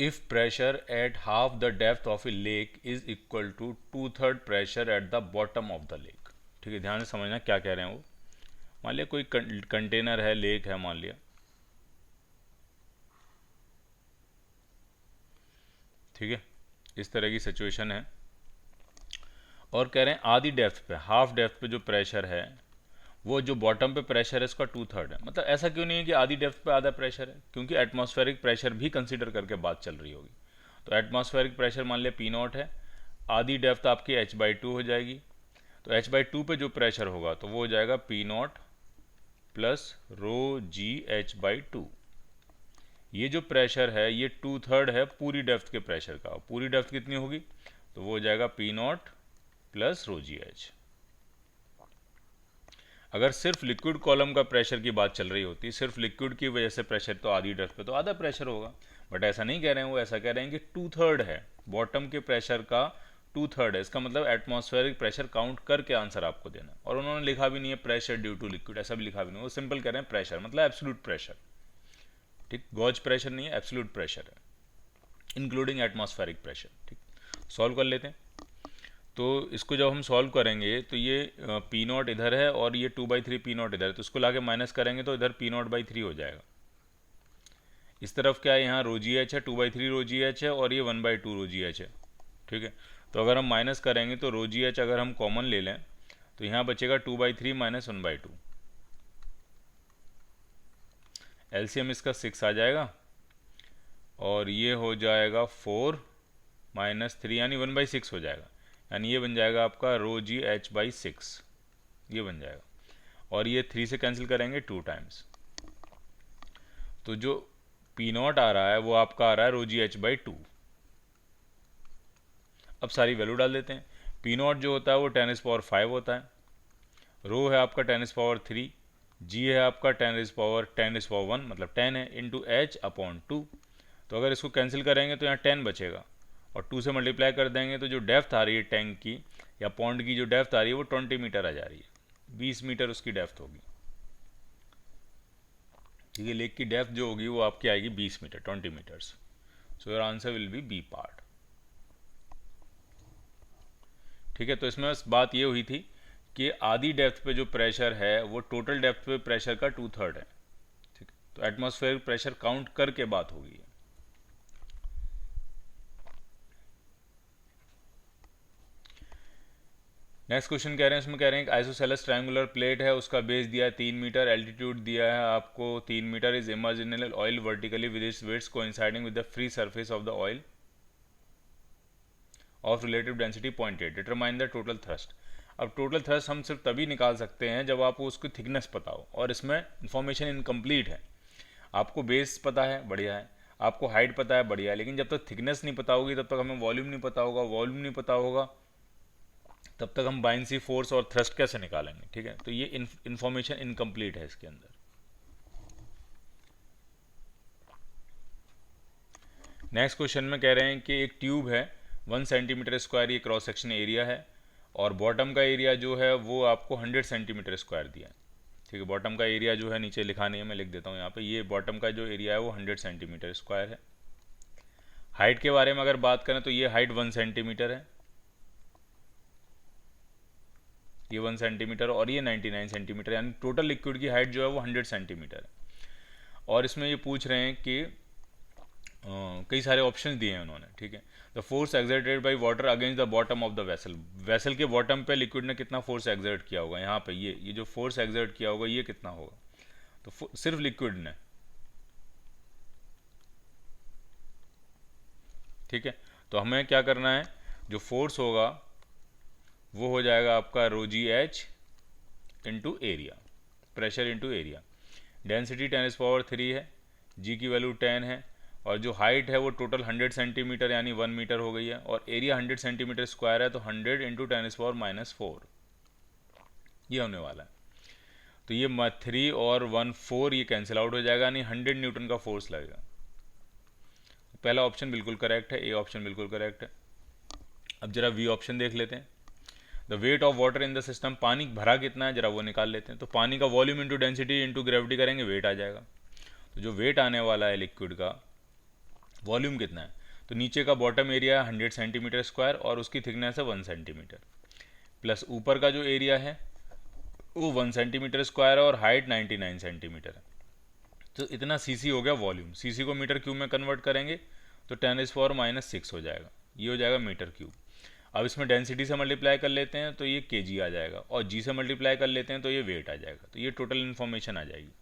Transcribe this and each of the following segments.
If pressure at half the depth of a lake is equal to 2/3 pressure at the bottom of the lake. ठीक है, ध्यान से समझना क्या कह रहे हैं वो। मान लिया कोई कंटेनर है, लेक है मान लिया, ठीक है, इस तरह की सिचुएशन है, और कह रहे हैं आधी डेप्थ पे, हाफ डेप्थ पे जो प्रेशर है, वो जो बॉटम पे प्रेशर है इसका 2/3 है। मतलब ऐसा क्यों नहीं है कि आधी डेप्थ पे आधा प्रेशर है, क्योंकि एटमॉस्फेरिक प्रेशर भी कंसीडर करके बात चल रही होगी। तो एटमॉस्फेरिक प्रेशर मान लिया P0 है, आधी डेप्थ आपकी h/2 हो जाएगी। तो h/2 पे जो प्रेशर होगा तो वो हो जाएगा P0 प्लस ρgh/2। ये जो प्रेशर है ये 2/3 है पूरी डेप्थ के प्रेशर का। पूरी डेप्थ कितनी होगी, तो वो हो जाएगा P0 प्लस ρgh। अगर सिर्फ लिक्विड कॉलम का प्रेशर की बात चल रही होती, सिर्फ लिक्विड की वजह से प्रेशर, तो आधी डेप्थ पे तो आधा प्रेशर होगा। बट ऐसा नहीं कह रहे हैं वो, ऐसा कह रहे हैं कि 2/3 है, बॉटम के प्रेशर का 2/3 है। इसका मतलब एटमॉस्फेरिक प्रेशर काउंट करके आंसर आपको देना। और उन्होंने लिखा भी नहीं है प्रेशर ड्यू टू लिक्विड, ऐसा भी लिखा भी नहीं, वो सिंपल कह रहे हैं प्रेशर, मतलब एब्सोल्यूट प्रेशर। ठीक, गॉज प्रेशर नहीं है, एब्सोल्यूट प्रेशर है, इंक्लूडिंग एटमॉस्फेरिक प्रेशर। ठीक, सॉल्व कर लेते हैं। तो इसको जब हम सॉल्व करेंगे तो ये P0 इधर है और ये 2/3 P0 इधर है, तो इसको लाके माइनस करेंगे तो इधर P0/3 हो जाएगा। इस तरफ क्या है, यहाँ ρgh है, 2/3 ρgh है, और ये 1/2 ρgh है। ठीक है, तो अगर हम माइनस करेंगे तो ρgh अगर हम कॉमन ले लें तो यहाँ बचेगा 2/3 माइनस 1/2। एलसीएम इसका 6 आ जाएगा, और ये हो जाएगा 4 माइनस 3 यानी 1/6 हो जाएगा। यानी ये बन जाएगा आपका ρgh/6, ये बन जाएगा। और ये 3 से कैंसिल करेंगे 2 टाइम्स, तो जो P0 आ रहा है वो आपका आ रहा है ρgh/2। अब सारी वैल्यू डाल देते हैं। P0 जो होता है वो 10⁵ होता है, रो है आपका 10⁻3, जी है आपका 10⁻1 मतलब 10 है, इंटू h/2। तो अगर इसको कैंसिल करेंगे तो यहाँ 10 बचेगा, और 2 से मल्टीप्लाई कर देंगे तो जो डेप्थ आ रही है टैंक की या पॉन्ड की, जो डेप्थ आ रही है वो 20 मीटर आ जा रही है, 20 मीटर उसकी डेप्थ होगी। ठीक है, लेक की डेप्थ जो होगी वो आपकी आएगी 20 meter, 20 meters. So your answer will be B part. ठीक है, तो इसमें बात ये हुई थी कि आधी डेप्थ पे जो प्रेशर है वो टोटल डेप्थ पे प्रेशर का 2/3 है। ठीक है, तो एटमॉस्फेरिक प्रेशर काउंट करके बात होगी। नेक्स्ट क्वेश्चन कह रहे हैं, इसमें कह रहे हैं कि आइसोसेलेस ट्रायंगुलर प्लेट है, उसका बेस दिया है 3 मीटर, एल्टीट्यूड दिया है आपको 3 metre, is immersed in oil vertically with its weights coinciding with the free surface of the oil of relative density 0.8, determine the total thrust. अब टोटल थ्रस्ट हम सिर्फ तभी निकाल सकते हैं जब आपको उसकी थिकनेस पता हो, और इसमें इंफॉर्मेशन इनकम्प्लीट है। आपको बेस पता है, बढ़िया है, आपको हाइट पता है, बढ़िया है, लेकिन जब तक थिकनेस नहीं पता होगी तब तक हमें वॉल्यूम नहीं पता होगा, वॉल्यूम नहीं पता होगा तब तक हम बाइंसी फोर्स और थ्रस्ट कैसे निकालेंगे। ठीक है, तो ये इन्फॉर्मेशन इनकम्प्लीट है इसके अंदर। नेक्स्ट क्वेश्चन में कह रहे हैं कि एक ट्यूब है 1 सेंटीमीटर स्क्वायर, ये क्रॉस सेक्शन एरिया है, और बॉटम का एरिया जो है वो आपको 100 सेंटीमीटर स्क्वायर दिया है। ठीक है, बॉटम का एरिया जो है नीचे लिखा नहीं है, मैं लिख देता हूँ यहाँ पे, ये बॉटम का जो एरिया है वो 100 सेंटीमीटर स्क्वायर है। हाइट के बारे में अगर बात करें तो ये हाइट 1 सेंटीमीटर है, ये 1 सेंटीमीटर, और ये 99 सेंटीमीटर, यानी टोटल लिक्विड की हाइट जो है वो 100 सेंटीमीटर है। और इसमें ये पूछ रहे हैं कि कई सारे ऑप्शंस दिए हैं उन्होंने। ठीक है, the force exerted by water against the bottom of the vessel, vessel के बॉटम पे लिक्विड ने कितना फोर्स एक्सर्ट किया होगा, यहाँ पे ये जो फोर्स एक्सर्ट किया होगा ये कितना होगा, तो सिर्फ लिक्विड ने। ठीक है, तो हमें क्या करना है, जो फोर्स होगा वो हो जाएगा आपका ρgh into area, pressure into area. Density 10⁻³ है, जी की वैल्यू 10 है, और जो हाइट है वो टोटल 100 सेंटीमीटर यानी 1 मीटर हो गई है, और एरिया 100 सेंटीमीटर स्क्वायर है, तो 100 इंटू 10⁻⁻⁴ ये होने वाला है। तो ये 3 और 1 4 ये कैंसिल आउट हो जाएगा, यानी 100 न्यूटन का फोर्स लगेगा। पहला ऑप्शन बिल्कुल करेक्ट है, ए ऑप्शन बिल्कुल करेक्ट है। अब जरा बी ऑप्शन देख लेते हैं। The weight of water in the system, पानी भरा कितना है जरा वो निकाल लेते हैं। तो पानी का volume into density into gravity करेंगे, वेट आ जाएगा। तो जो वेट आने वाला है लिक्विड का वॉल्यूम कितना है, तो नीचे का बॉटम एरिया 100 सेंटीमीटर स्क्वायर और उसकी थिकनेस है 1 सेंटीमीटर, प्लस ऊपर का जो एरिया है वो 1 सेंटीमीटर स्क्वायर है और हाइट 99 सेंटीमीटर है। तो इतना सीसी हो गया वॉल्यूम। सीसी को मीटर क्यूब में कन्वर्ट करेंगे तो 10⁻⁻⁶ हो जाएगा, ये हो जाएगा मीटर क्यूब। अब इसमें डेंसिटी से मल्टीप्लाई कर लेते हैं तो ये केजी आ जाएगा, और जी से मल्टीप्लाई कर लेते हैं तो ये वेट आ जाएगा, तो ये टोटल इन्फॉर्मेशन आ जाएगी।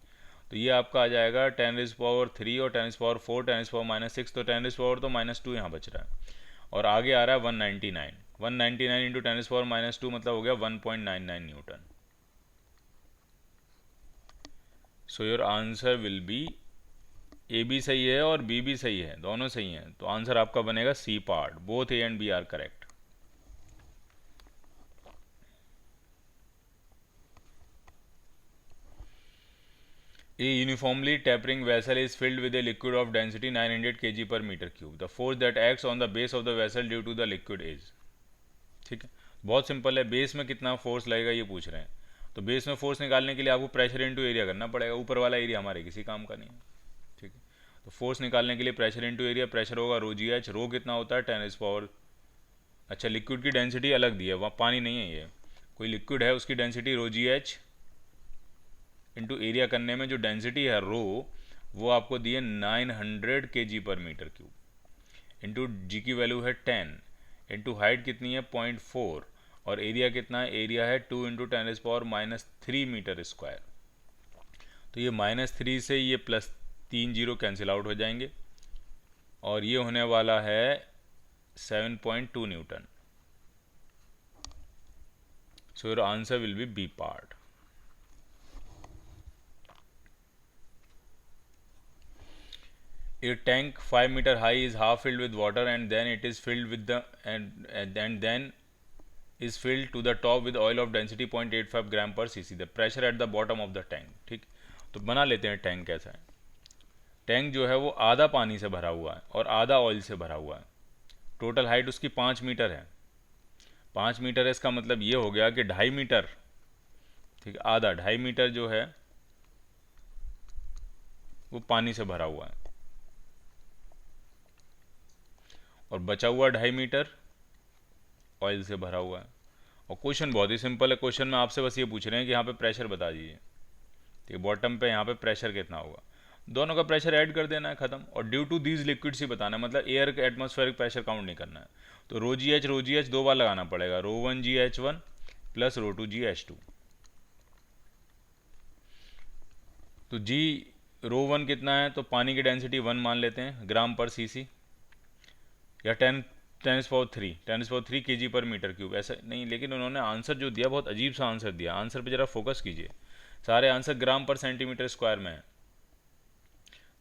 तो ये आपका आ जाएगा 10⁻³ और 10⁻⁴ 10⁻⁻⁶, तो 10⁻² तो -2 यहाँ बच रहा है, और आगे आ रहा है 199। 199 इंटू 10⁻⁻² मतलब हो गया 1.99 newton. So your answer will be, A भी सही है और बी भी सही है, दोनों सही हैं, तो आंसर आपका बनेगा C part, both A and B are correct. A uniformly tapering vessel is filled with a liquid of density 900 kg per meter cube. The force that acts on the base of the vessel due to the liquid is, ठीक है, बहुत simple है, base में कितना force लगेगा ये पूछ रहे हैं। तो बेस में फोर्स निकालने के लिए आपको प्रेशर इनटू एरिया करना पड़ेगा, ऊपर वाला एरिया हमारे किसी काम का नहीं है, ठीक है। तो फोर्स निकालने के लिए प्रेशर इनटू एरिया, प्रेशर होगा रो जी एच, रो कितना होता है 10⁻, अच्छा लिक्विड की डेंसिटी अलग दी है, वहाँ पानी नहीं है, ये कोई लिक्विड है, उसकी density rho g H into area करने में जो डेंसिटी है रो, वो आपको दी है 900 kg पर मीटर क्यूब, इंटू जी की वैल्यू है 10, इंटू हाइट कितनी है 0.4, और एरिया कितना है, एरिया है 2 इंटू 10⁻³ मीटर स्क्वायर। तो ये -3 से ये +3 जीरो कैंसिल आउट हो जाएंगे, और ये होने वाला है 7.2 newton. So your answer will be B part. A tank 5 meter high is half filled with water and then it is filled with the and then is filled to the top with oil of density 0.85 gram per cc. The pressure at the bottom of the tank, ठीक। तो बना लेते हैं tank कैसा है। Tank जो है वो आधा पानी से भरा हुआ है और आधा ऑयल से भरा हुआ है। टोटल हाइट उसकी 5 मीटर है। 5 मीटर है, इसका मतलब ये हो गया कि 2.5 मीटर, ठीक है, आधा 2.5 मीटर जो है वो पानी से भरा हुआ है, और बचा हुआ 2.5 मीटर ऑयल से भरा हुआ है। और क्वेश्चन बहुत ही सिंपल है, क्वेश्चन में आपसे बस ये पूछ रहे हैं कि यहाँ पे प्रेशर बता दीजिए, ठीक है, बॉटम पे यहाँ पे प्रेशर कितना होगा, दोनों का प्रेशर ऐड कर देना है, खत्म। और ड्यू टू दीज लिक्विड्स ही बताना है, मतलब एयर का एटमॉस्फेरिक प्रेशर काउंट नहीं करना है। तो रो जी एच 2 बार लगाना पड़ेगा, रो 1 GH1 प्लस रो 2 GH2। तो जी रो 1 कितना है, तो पानी की डेंसिटी 1 मान लेते हैं ग्राम पर सीसी, या 10⁻³ kg पर मीटर क्यूब, ऐसा नहीं, लेकिन उन्होंने आंसर जो दिया बहुत अजीब सा आंसर दिया। आंसर पे ज़रा फोकस कीजिए, सारे आंसर ग्राम पर सेंटीमीटर स्क्वायर में है,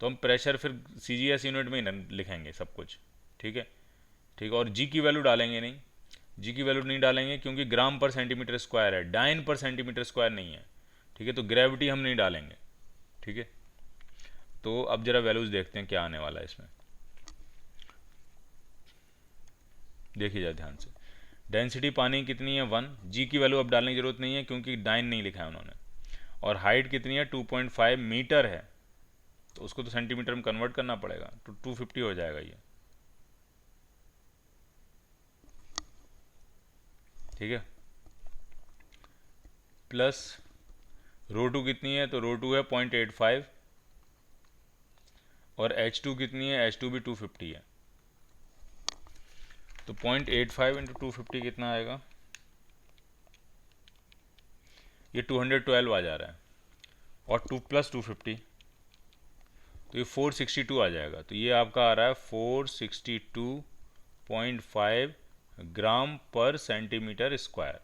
तो हम प्रेशर फिर CGS यूनिट में ही लिखेंगे सब कुछ, ठीक है, ठीक है। और जी की वैल्यू डालेंगे नहीं, जी की वैल्यू नहीं डालेंगे क्योंकि ग्राम पर सेंटीमीटर स्क्वायर है, डाइन पर सेंटीमीटर स्क्वायर नहीं है, ठीक है। तो ग्रेविटी हम नहीं डालेंगे, ठीक है। तो अब ज़रा वैल्यूज़ देखते हैं क्या आने वाला है इसमें, देखिए जाए ध्यान से। डेंसिटी पानी कितनी है 1, जी की वैल्यू अब डालने की जरूरत नहीं है क्योंकि डाइन नहीं लिखा है उन्होंने, और हाइट कितनी है 2.5 मीटर है, तो उसको तो सेंटीमीटर में कन्वर्ट करना पड़ेगा, तो 250 हो जाएगा ये, ठीक है। प्लस रो 2 कितनी है, तो रो 2 है 0.85, और H2 कितनी है, H2 भी 250 है, तो 0.85 इंटू 250 कितना आएगा, ये 212 आ जा रहा है, और 2 + 250 तो ये 462 आ जाएगा। तो ये आपका आ रहा है 462.5 ग्राम पर सेंटीमीटर स्क्वायर।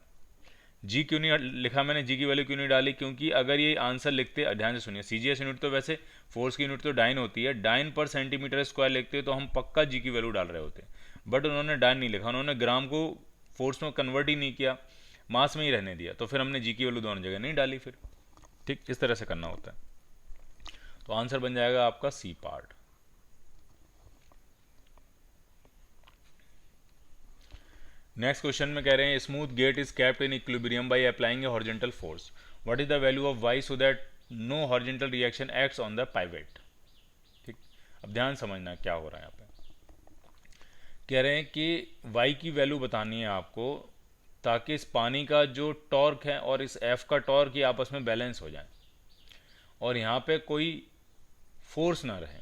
जी क्यों नहीं लिखा मैंने, जी की वैल्यू क्यों नहीं डाली, क्योंकि अगर ये आंसर लिखते, ध्यान से सुनिए, CGS यूनिट तो वैसे फोर्स की यूनिट तो डाइन होती है, डाइन पर सेंटीमीटर स्क्वायर लिखते तो हम पक्का जी की वैल्यू डाल रहे होते, बट उन्होंने डाइन नहीं लिखा, उन्होंने ग्राम को फोर्स में कन्वर्ट ही नहीं किया, मास में ही रहने दिया, तो फिर हमने जी की वैल्यू दोनों जगह नहीं डाली फिर, ठीक, इस तरह से करना होता है। तो आंसर बन जाएगा आपका सी पार्ट। नेक्स्ट क्वेश्चन में कह रहे हैं smooth gate is kept in equilibrium by applying a horizontal force, what is the value of y so that no horizontal reaction acts on the pivot, ठीक। अब ध्यान समझना क्या हो रहा है यहाँ पे। कह रहे हैं कि y की वैल्यू बतानी है आपको, ताकि इस पानी का जो टॉर्क है और इस F का टॉर्क ये आपस में बैलेंस हो जाए और यहाँ पे कोई फोर्स ना रहे,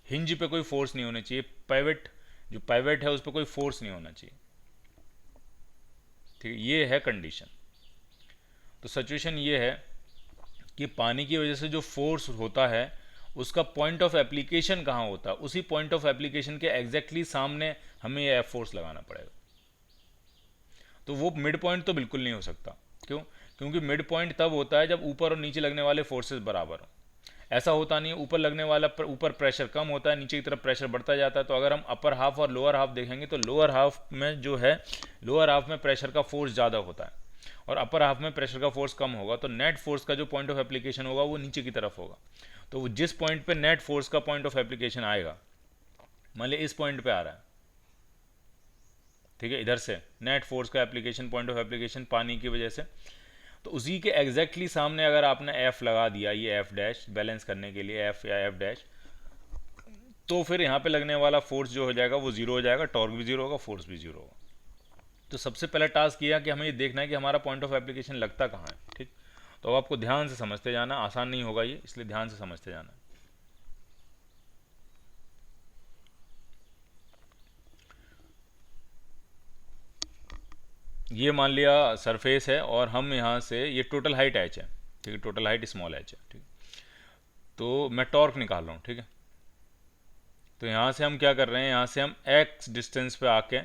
हिंज पे कोई फोर्स नहीं होना चाहिए, पाइवेट जो पाइवेट है उस पर कोई फोर्स नहीं होना चाहिए। ठीक है, ये है कंडीशन। तो सिचुएशन ये है कि पानी की वजह से जो फोर्स होता है उसका पॉइंट ऑफ एप्लीकेशन कहाँ होता है, उसी पॉइंट ऑफ एप्लीकेशन के एग्जैक्टली सामने हमें ये एफ फोर्स लगाना पड़ेगा। तो वो मिड पॉइंट तो बिल्कुल नहीं हो सकता। क्यों? क्योंकि मिड पॉइंट तब होता है जब ऊपर और नीचे लगने वाले फोर्सेस बराबर हो। ऐसा होता नहीं है, ऊपर लगने वाला ऊपर प्रेशर कम होता है, नीचे की तरफ प्रेशर बढ़ता जाता है। तो अगर हम अपर हाफ और लोअर हाफ देखेंगे तो लोअर हाफ में जो है, लोअर हाफ में प्रेशर का फोर्स ज़्यादा होता है और अपर हाफ में प्रेशर का फोर्स कम होगा। तो नेट फोर्स का जो पॉइंट ऑफ एप्लीकेशन होगा वो नीचे की तरफ होगा। तो वो जिस पॉइंट पे नेट फोर्स का पॉइंट ऑफ एप्लीकेशन आएगा, मान लीजिए इस पॉइंट पे आ रहा है, ठीक है, इधर से नेट फोर्स का एप्लीकेशन, पॉइंट ऑफ एप्लीकेशन पानी की वजह से, तो उसी के एग्जैक्टली सामने अगर आपने एफ लगा दिया, ये एफ डैश बैलेंस करने के लिए एफ या एफ डैश, तो फिर यहाँ पे लगने वाला फोर्स जो हो जाएगा वो जीरो हो जाएगा, टॉर्क भी जीरो होगा, फोर्स भी जीरो होगा। तो सबसे पहला टास्क किया कि हमें ये देखना है कि हमारा पॉइंट ऑफ एप्लीकेशन लगता कहाँ है। ठीक, तो अब आपको ध्यान से समझते जाना, आसान नहीं होगा ये, इसलिए ध्यान से समझते जाना। ये मान लिया सरफेस है और हम यहाँ से, ये टोटल हाइट एच है, ठीक है, टोटल हाइट स्मॉल एच है, ठीक। तो मैं टॉर्क निकाल रहा हूँ, ठीक है। तो यहाँ से हम क्या कर रहे हैं, यहाँ से हम एक्स डिस्टेंस पे आके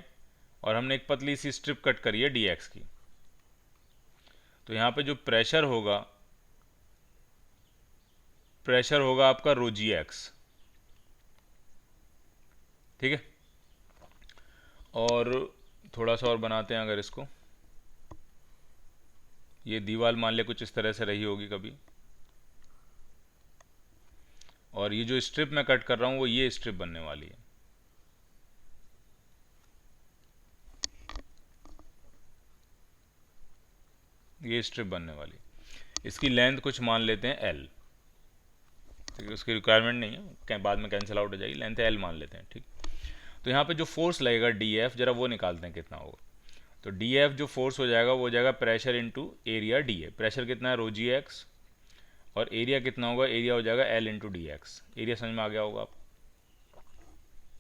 और हमने एक पतली सी स्ट्रिप कट करी है डी एक्स की। तो यहाँ पे जो प्रेशर होगा, प्रेशर होगा आपका रो जी एक्स, ठीक है। और थोड़ा सा और बनाते हैं, अगर इसको, ये दीवार मान ले कुछ इस तरह से रही होगी कभी, और ये जो स्ट्रिप मैं कट कर रहा हूँ वो ये स्ट्रिप बनने वाली है। ये स्ट्रिप बनने वाली, इसकी लेंथ कुछ मान लेते हैं एल, ठीक है, उसकी रिक्वायरमेंट नहीं है, बाद में कैंसिल आउट हो जाएगी, लेंथ एल मान लेते हैं, ठीक। तो यहाँ पे जो फोर्स लगेगा डी एफ, जरा वो निकालते हैं कितना होगा। तो डी एफ जो फोर्स हो जाएगा वो हो जाएगा pressure into area D A. Pressure कितना है, रो जी एक्स, और एरिया कितना होगा, एरिया हो जाएगा L into d x. Area समझ में आ गया होगा आप,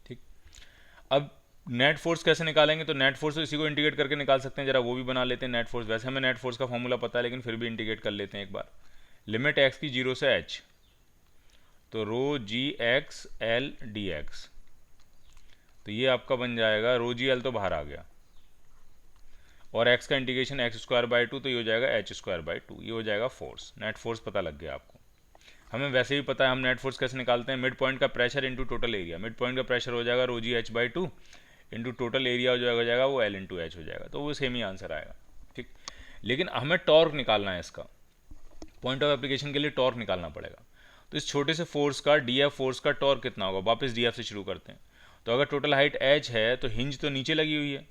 ठीक। अब नेट फोर्स कैसे निकालेंगे, तो नेट फोर्स तो इसी को इंटीग्रेट करके निकाल सकते हैं, जरा वो भी बना लेते हैं नेट फोर्स। वैसे हमें नेट फोर्स का फॉर्मूला पता है, लेकिन फिर भी इंटीग्रेट कर लेते हैं एक बार। लिमिट एक्स की जीरो से एच, तो रो g x L D x, तो ये आपका बन जाएगा, रो जी एल तो बाहर आ गया, और x का integration x square by to, तो ये हो जाएगा एच स्क्वायर बाई टू, ये हो जाएगा फोर्स। नेट फोर्स पता लग गया आपको। हमें वैसे भी पता है हम नेट फोर्स कैसे निकालते हैं, मिड पॉइंट का pressure into total area. Mid point का प्रेशर हो जाएगा rho g h by two into total area हो जाएगा वो एल इंटू एच हो जाएगा, तो वो सेम ही आंसर आएगा, ठीक। लेकिन हमें टॉर्क निकालना है, इसका पॉइंट ऑफ एप्लीकेशन के लिए टॉर्क निकालना पड़ेगा। तो इस छोटे से फोर्स का, डी एफ फोर्स का टॉर्क कितना होगा, वापस डी एफ से शुरू करते हैं। तो अगर टोटल हाइट एच है तो हिंज तो नीचे लगी हुई है,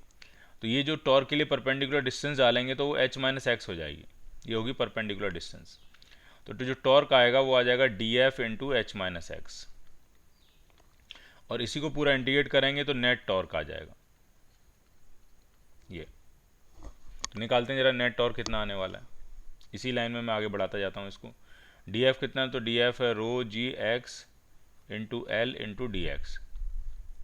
तो ये जो टॉर्क के लिए परपेंडिकुलर डिस्टेंस डालेंगे तो वो एच माइनस एक्स हो जाएगी, ये होगी परपेंडिकुलर डिस्टेंस। तो जो टॉर्क आएगा वो आ जाएगा D F into h minus x, और इसी को पूरा इंटीग्रेट करेंगे तो नेट टॉर्क आ जाएगा ये। तो निकालते हैं जरा नेट टॉर्क कितना आने वाला है, इसी लाइन में मैं आगे बढ़ाता जाता हूँ इसको। डी एफ कितना है, तो डी एफ है rho g x into l into d x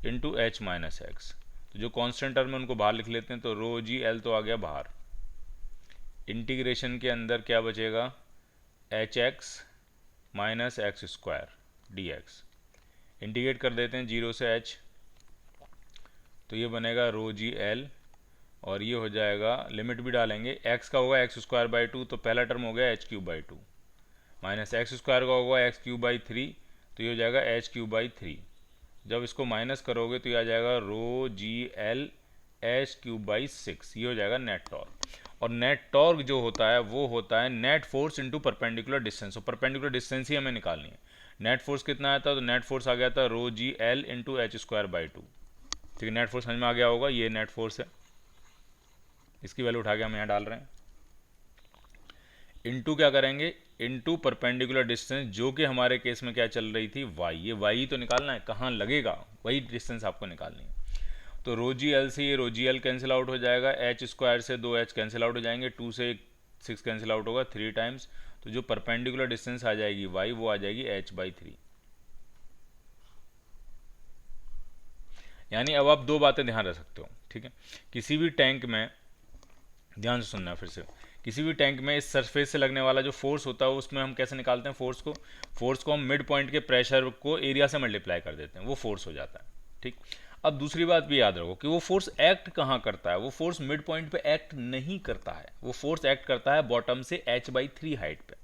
into h minus x. तो जो कांस्टेंट टर्म है उनको बाहर लिख लेते हैं, तो रो जी एल तो आ गया बाहर, इंटीग्रेशन के अंदर क्या बचेगा, H x minus x square D x. Integrate कर देते हैं जीरो से एच, तो ये बनेगा रो जी एल, और ये हो जाएगा, लिमिट भी डालेंगे, एक्स का होगा एक्स स्क्वायर बाई टू, तो पहला टर्म हो गया H cube by two, minus x square का होगा एक्स क्यूब बाई थ्री, तो ये हो जाएगा एच क्यूब बाई थ्री। जब इसको माइनस करोगे तो ये आ जाएगा rho g l h cube by six, ये हो जाएगा नेट टॉर्क। और नेट टॉर्क जो होता है वो होता है net force into perpendicular distance. तो परपेंडिकुलर डिस्टेंस ही हमें निकालनी है। नेट फोर्स कितना आया था, तो नेट फोर्स आ गया था rho g l into h square by two, ठीक है। नेट फोर्स समझ में आ गया होगा, ये नेट फोर्स है, इसकी वैल्यू उठा के हम यहाँ डाल रहे हैं। इनटू क्या करेंगे, इनटू परपेंडिकुलर डिस्टेंस, जो कि हमारे केस में क्या चल रही थी, वाई। ये वाई तो निकालना है, कहाँ लगेगा वही डिस्टेंस आपको निकालनी है। तो रो जी एल से ये रो जी एल कैंसिल आउट हो जाएगा, एच स्क्वायर से 2h कैंसिल आउट हो जाएंगे, 2 से 6 कैंसिल आउट होगा 3 टाइम्स, तो जो परपेंडिकुलर डिस्टेंस आ जाएगी y वो आ जाएगी h/3। यानी अब आप दो बातें ध्यान रख सकते हो, ठीक है। किसी भी टैंक में, ध्यान से सुनना फिर से, किसी भी टैंक में इस सरफेस से लगने वाला जो फोर्स होता है उसमें हम कैसे निकालते हैं फोर्स को हम मिड पॉइंट के प्रेशर को एरिया से मल्टीप्लाई कर देते हैं, वो फोर्स हो जाता है, ठीक। अब दूसरी बात भी याद रखो कि वो फोर्स एक्ट कहाँ करता है, वो फोर्स मिड पॉइंट पे एक्ट नहीं करता है, वो फोर्स एक्ट करता है बॉटम से h/3 हाइट पे,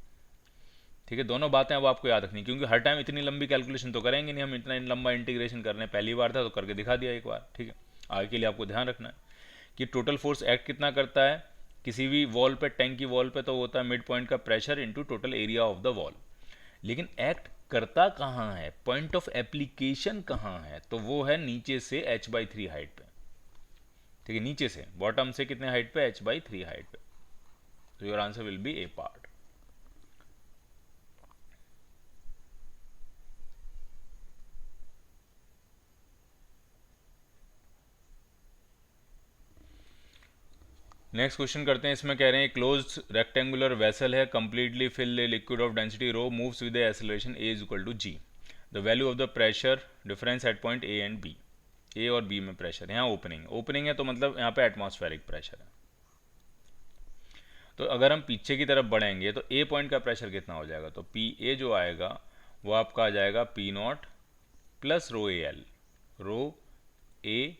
ठीक है। दोनों बातें अब आपको याद रखनी, क्योंकि हर टाइम इतनी लंबी कैलकुलेशन तो करेंगे नहीं हम, इतना लंबा इंटीग्रेशन करने पहली बार था तो करके दिखा दिया एक बार, ठीक है। आगे के लिए आपको ध्यान रखना है कि टोटल फोर्स एक्ट कितना करता है किसी भी वॉल पे, टैंक की वॉल पे, तो होता है मिड पॉइंट का pressure into total area of the wall. लेकिन एक्ट करता कहाँ है, पॉइंट ऑफ एप्लीकेशन कहाँ है, तो वो है नीचे से h/3 हाइट पे, ठीक है। नीचे से, बॉटम से कितने हाइट पे, h/3 हाइट पे। तो your answer will be A part. Next question करते हैं, इसमें कह रहे हैं क्लोज रेक्टेंगुलर वेसल है, completely fill liquid of density rho, moves with acceleration a is equal to g, the value of the pressure difference at point A and B. A और B में pressure, यहाँ opening है तो मतलब यहाँ पे atmospheric pressure है। तो अगर हम पीछे की तरफ बढ़ेंगे तो ए पॉइंट का प्रेशर कितना हो जाएगा, तो पी ए जो आएगा वो आपका आ जाएगा P0 plus rho a l, rho a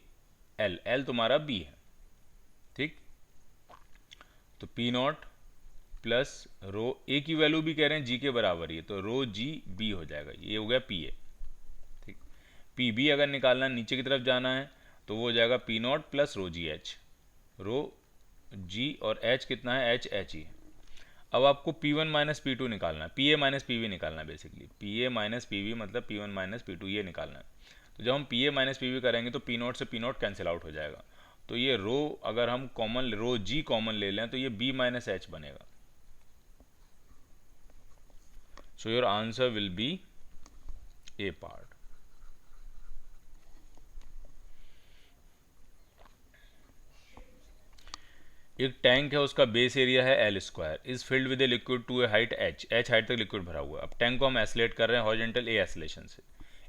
l, l तुम्हारा बी है, ठीक। तो P0 प्लस रो ए की वैल्यू भी कह रहे हैं जी के बराबर ही है, तो रो जी बी हो जाएगा, ये हो गया पी ए, ठीक। पी बी अगर निकालना नीचे की तरफ जाना है तो वो हो जाएगा P0 प्लस रो जी एच, रो जी और एच कितना है, एच एच ही है। अब आपको P1 माइनस पी टू निकालना है, P A minus P V निकालना है, basically P A minus P V मतलब P1 माइनस पी टू, ये निकालना है। तो जब हम P A minus P V करेंगे तो P0 से P0 कैंसिल आउट हो जाएगा, तो ये रो अगर हम कॉमन, रो जी कॉमन ले लें तो ये B माइनस एच बनेगा। So your answer will be A part. एक टैंक है, उसका बेस एरिया है L square, is filled with a liquid to a height H, H height तक लिक्विड भरा हुआ है। अब टैंक को हम एसलेट कर रहे हैं हॉरिजॉन्टल ए एसलेशन से।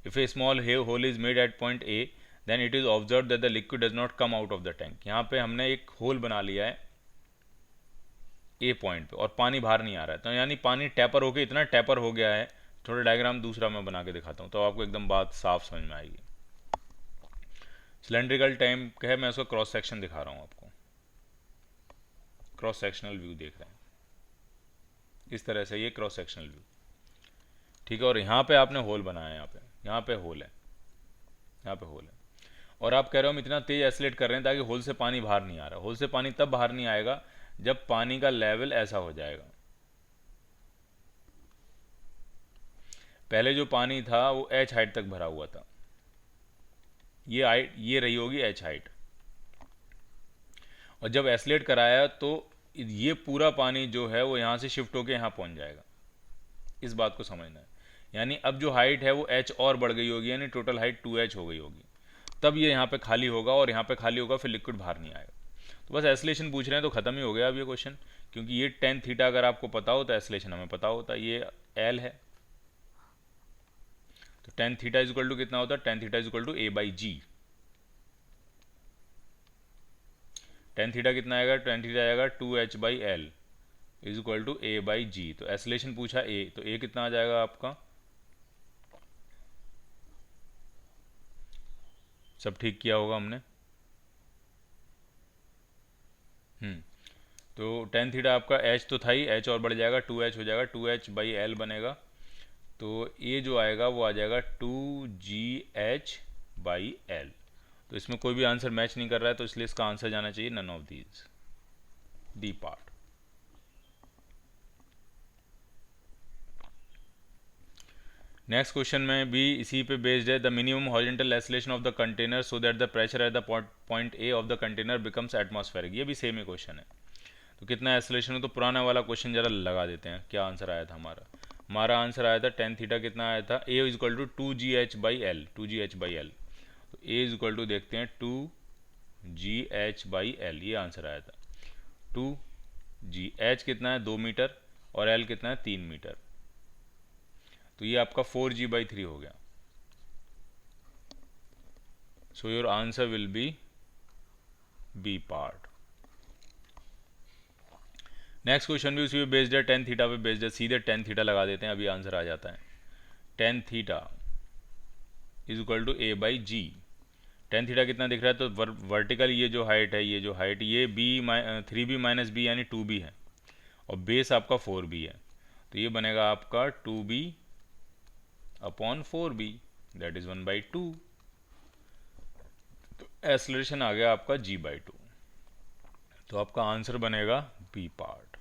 If a small hole is made at point A then it is observe that the liquid does not come out of the tank. यहाँ पे हमने एक होल बना लिया है ए पॉइंट पे और पानी बाहर नहीं आ रहा है, तो यानी पानी टैपर होके इतना टैपर हो गया है। थोड़ा डायग्राम दूसरा मैं बना के दिखाता हूँ तो आपको एकदम बात साफ समझ में आएगी। सिलेंड्रिकल टैंक है, मैं उसका क्रॉस सेक्शन दिखा रहा हूँ आपको, क्रॉस सेक्शनल व्यू देख रहे हैं इस तरह से, ये क्रॉस सेक्शनल व्यू, ठीक है। और यहाँ पे आपने होल बनाया है, यहाँ पे होल है, यहाँ पे होल है, और आप कह रहे हो हम इतना तेज एसलेट कर रहे हैं ताकि होल से पानी बाहर नहीं आ रहा। होल से पानी तब बाहर नहीं आएगा जब पानी का लेवल ऐसा हो जाएगा। पहले जो पानी था वो एच हाइट तक भरा हुआ था, ये हाइट ये रही होगी एच हाइट, और जब एसलेट कराया तो ये पूरा पानी जो है वो यहाँ से शिफ्ट होकर यहाँ पहुँच जाएगा। इस बात को समझना है, यानी अब जो हाइट है वो h और बढ़ गई होगी, यानी टोटल हाइट 2h हो गई होगी, तब ये यहाँ पे खाली होगा और यहाँ पे खाली होगा, फिर लिक्विड बाहर नहीं आएगा। तो बस एसलेशन पूछ रहे हैं तो ख़त्म ही हो गया अब ये क्वेश्चन, क्योंकि ये टेन थीटा अगर आपको पता हो तो एसलेशन हमें पता होता। ये एल है तो tan theta is equal to कितना होता है, tan theta is equal to a by g. Tan theta कितना आएगा, टेन थीटा आएगा 2h/L is equal to a by g. तो एसलेशन पूछा ए, तो ए कितना आ जाएगा आपका, सब ठीक किया होगा हमने। तो टेन थीटा आपका एच तो था ही, एच और बढ़ जाएगा 2h हो जाएगा, 2h/L बनेगा। तो ये जो आएगा वो आ जाएगा 2GH/L। तो इसमें कोई भी आंसर मैच नहीं कर रहा है, तो इसलिए इसका आंसर जाना चाहिए none of these, D part. Next question में भी इसी पे बेस्ड है, the minimum horizontal acceleration of the container so that the pressure at the point A of the container becomes atmospheric. ये भी सेम ही क्वेश्चन है, तो कितना एस्लेशन हो, तो पुराना वाला क्वेश्चन जरा लगा देते हैं। क्या आंसर आया था हमारा आंसर आया था टेन थीटा कितना आया था, ए is equal to 2GH/L, 2GH/L। तो ए इज इक्वल टू देखते हैं 2 जी एच बाई एल, ये आंसर आया था। 2g, h कितना है 2 मीटर और l कितना है 3 मीटर, तो ये आपका 4g/3 हो गया। So your answer will be B part. Next question भी उसी पे बेस्ड है, टेन थीटा पे बेस्ड है, सीधे टेन थीटा लगा देते हैं, अभी आंसर आ जाता है। Tan theta is equal to a by g. Tan theta कितना दिख रहा है, तो वर्टिकल ये जो हाइट है, ये जो हाइट, ये बी 3b - b यानी 2b है, और बेस आपका 4b है, तो ये बनेगा आपका 2b/4b, दैट इज 1/2। तो एक्सेलरेशन आ गया आपका g/2, तो आपका आंसर बनेगा बी पार्ट।